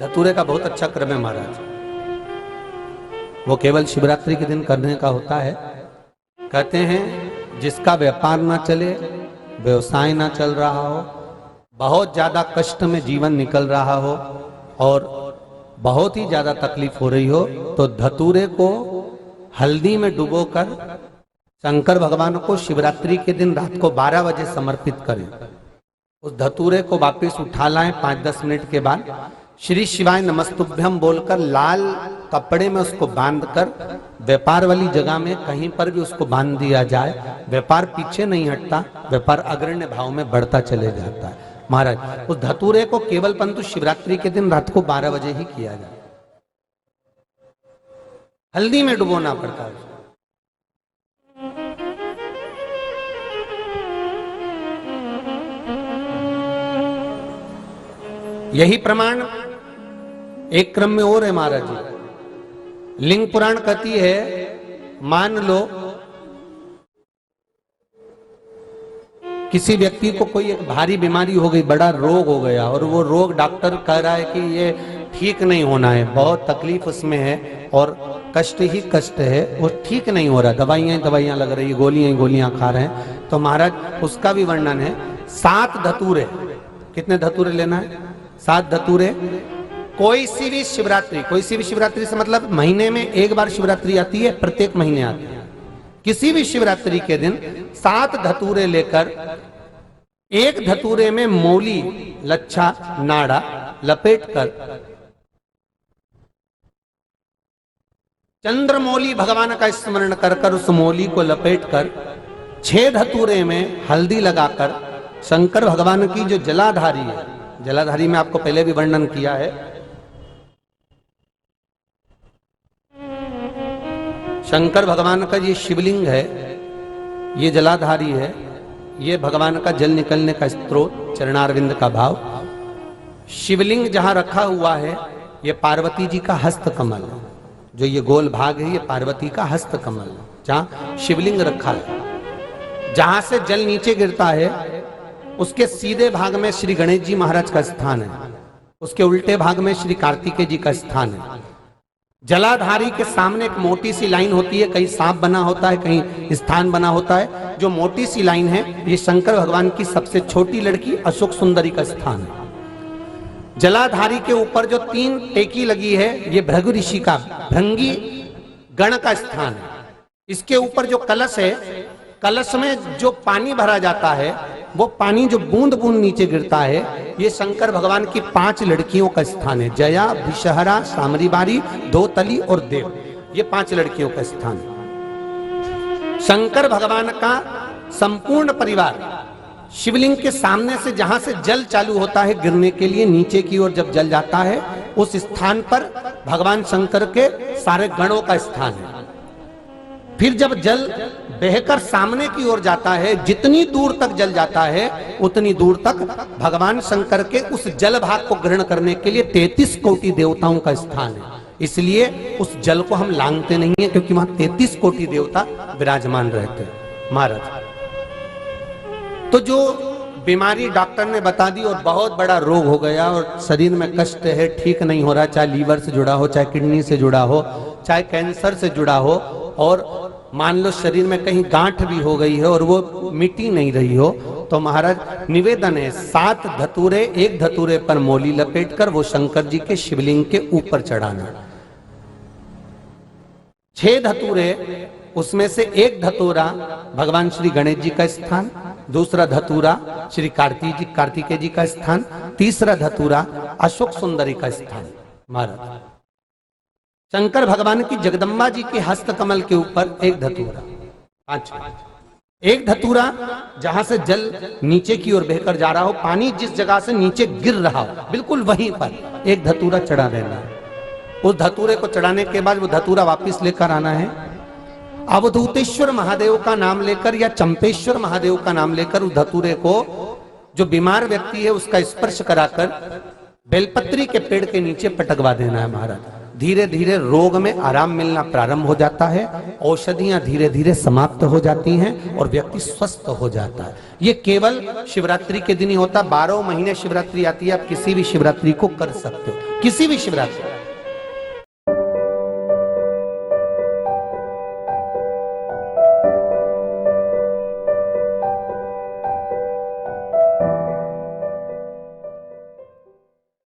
धतूरे का बहुत अच्छा क्रम है महाराज। वो केवल शिवरात्रि के दिन करने का होता है। कहते हैं जिसका व्यापार ना चले, व्यवसाय ना चल रहा हो, बहुत ज्यादा कष्ट में जीवन निकल रहा हो और बहुत ही ज्यादा तकलीफ हो रही हो, तो धतूरे को हल्दी में डुबोकर शंकर भगवान को शिवरात्रि के दिन रात को 12 बजे समर्पित करें। उस धतूरे को वापस उठा लाएं 5-10 मिनट के बाद, श्री शिवाय नमस्तुभ्यम बोलकर लाल कपड़े में उसको बांधकर व्यापार वाली जगह में कहीं पर भी उसको बांध दिया जाए। व्यापार पीछे नहीं हटता, व्यापार अग्रण्य भाव में बढ़ता चले जाता है। महाराज उस धतूरे को केवल परंतु शिवरात्रि के दिन रात को 12 बजे ही किया जाए, हल्दी में डुबोना पड़ता है। यही प्रमाण एक क्रम में और है महाराज जी। लिंग पुराण कहती है, मान लो किसी व्यक्ति को कोई एक भारी बीमारी हो गई, बड़ा रोग हो गया और वो रोग डॉक्टर कह रहा है कि ये ठीक नहीं होना है, बहुत तकलीफ उसमें है और कष्ट ही कष्ट है, वो ठीक नहीं हो रहा, दवाइयां लग रही, गोलियां खा रहे हैं। तो महाराज उसका भी वर्णन है। 7 धतूरे, कितने धतूरे लेना है? 7 धतूरे। कोई सी भी शिवरात्रि से मतलब महीने में एक बार शिवरात्रि आती है, प्रत्येक महीने आती है। किसी भी शिवरात्रि के दिन 7 धतूरे लेकर, एक धतूरे में मौली, लच्छा, नाड़ा लपेटकर चंद्रमौली भगवान का स्मरण कर उस मौली को लपेटकर 6 धतूरे में हल्दी लगाकर शंकर भगवान की जो जलाधारी है, जलाधारी में आपको पहले भी वर्णन किया है, शंकर भगवान का ये शिवलिंग है, ये जलाधारी है, ये भगवान का जल निकलने का स्त्रोत, चरणारविंद का भाव। शिवलिंग जहां रखा हुआ है ये पार्वती जी का हस्त कमल है, जो ये गोल भाग है ये पार्वती का हस्त कमल है, जहां शिवलिंग रखा है। जहां से जल नीचे गिरता है उसके सीधे भाग में श्री गणेश जी महाराज का स्थान है, उसके उल्टे भाग में श्री कार्तिकेय जी का स्थान है। जलाधारी के सामने एक मोटी सी लाइन होती है, कहीं सांप बना होता है, कहीं स्थान बना होता है। जो मोटी सी लाइन है ये शंकर भगवान की सबसे छोटी लड़की अशोक सुंदरी का स्थान है। जलाधारी के ऊपर जो 3 टेकी लगी है ये भृगु ऋषि का, भृंगी गण का स्थान है। इसके ऊपर जो कलश है, कलश में जो पानी भरा जाता है वो पानी जो बूंद बूंद नीचे गिरता है ये शंकर भगवान की 5 लड़कियों का स्थान है। जया, विषहरा, सामरीबारी, धोतली और देव, ये 5 लड़कियों का स्थान है। शंकर भगवान का संपूर्ण परिवार शिवलिंग के सामने से, जहां से जल चालू होता है गिरने के लिए नीचे की ओर जब जल जाता है, उस स्थान पर भगवान शंकर के सारे गणों का स्थान है। फिर जब जल बहकर सामने की ओर जाता है, जितनी दूर तक जल जाता है उतनी दूर तक भगवान शंकर के उस जल भाग को ग्रहण करने के लिए 33 कोटि देवताओं का स्थान है। इसलिए उस जल को हम लांघते नहीं है, क्योंकि वहां 33 कोटि देवता विराजमान रहते हैं महाराज। तो जो बीमारी डॉक्टर ने बता दी और बहुत बड़ा रोग हो गया और शरीर में कष्ट है, ठीक नहीं हो रहा, चाहे लीवर से जुड़ा हो, चाहे किडनी से जुड़ा हो, चाहे कैंसर से जुड़ा हो, और मान लो शरीर में कहीं गांठ भी हो गई है और वो मिटी नहीं रही हो, तो महाराज निवेदन है 7 धतूरे, एक धतूरे पर मौली लपेटकर वो शंकर जी के शिवलिंग के ऊपर चढ़ाना। 6 धतूरे, उसमें से एक धतूरा भगवान श्री गणेश जी का स्थान, दूसरा धतूरा श्री कार्तिकेय जी का स्थान, तीसरा धतूरा अशोक सुंदरी का स्थान। महाराज शंकर भगवान की जगदम्बा जी के हस्त कमल के ऊपर एक धतूरा, 5, एक धतूरा जहां से जल नीचे की ओर बहकर जा रहा हो, पानी जिस जगह से नीचे गिर रहा हो बिल्कुल वहीं पर एक धतूरा चढ़ा देना है। उस धतूरे को चढ़ाने के बाद वो धतूरा वापस लेकर आना है। अवधूतेश्वर महादेव का नाम लेकर या चंपेश्वर महादेव का नाम लेकर उस धतूरे को, जो बीमार व्यक्ति है उसका स्पर्श कराकर बेलपत्री के पेड़ के नीचे पटकवा देना है महाराज। धीरे धीरे रोग में आराम मिलना प्रारंभ हो जाता है, औषधियां धीरे धीरे समाप्त हो जाती हैं और व्यक्ति स्वस्थ हो जाता है। ये केवल शिवरात्रि के दिन ही होता, 12 महीने शिवरात्रि आती है, आप किसी भी शिवरात्रि को कर सकते हो। किसी भी शिवरात्रि